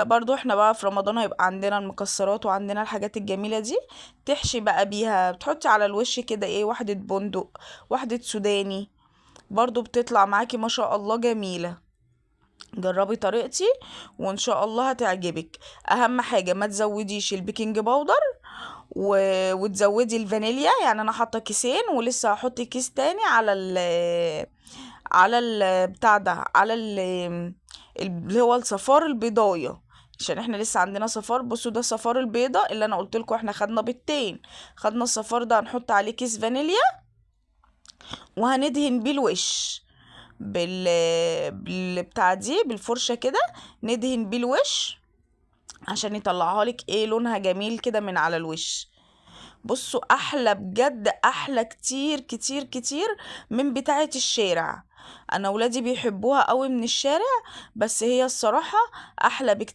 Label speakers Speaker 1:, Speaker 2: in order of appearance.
Speaker 1: برضو احنا بقى في رمضان هيبقى عندنا المكسرات وعندنا الحاجات الجميلة دي، تحشي بقى بيها، بتحطي على الوش كده ايه، واحدة بندق، واحدة سوداني، برضو بتطلع معاكي ما شاء الله جميلة. جربي طريقتي وان شاء الله هتعجبك. اهم حاجة ما تزوديش البيكنج باودر وتزودي الفانيليا، يعني انا حاطه كيسين ولسه هحط كيس تاني على بتاع ده، على اللي هو الصفار البيضايه، عشان احنا لسه عندنا صفار. بصوا ده صفار البيضه اللي انا قلت لكم احنا خدنا بيضتين، خدنا الصفار ده هنحط عليه كيس فانيليا وهندهن بيه الوش بتاع دي بالفرشه كده، ندهن بيه الوش عشان يطلعها لك ايه لونها جميل كده من على الوش. بصوا احلى بجد، احلى كتير كتير كتير من بتاعة الشارع. انا ولادي بيحبوها قوي من الشارع، بس هي الصراحة احلى بكتير.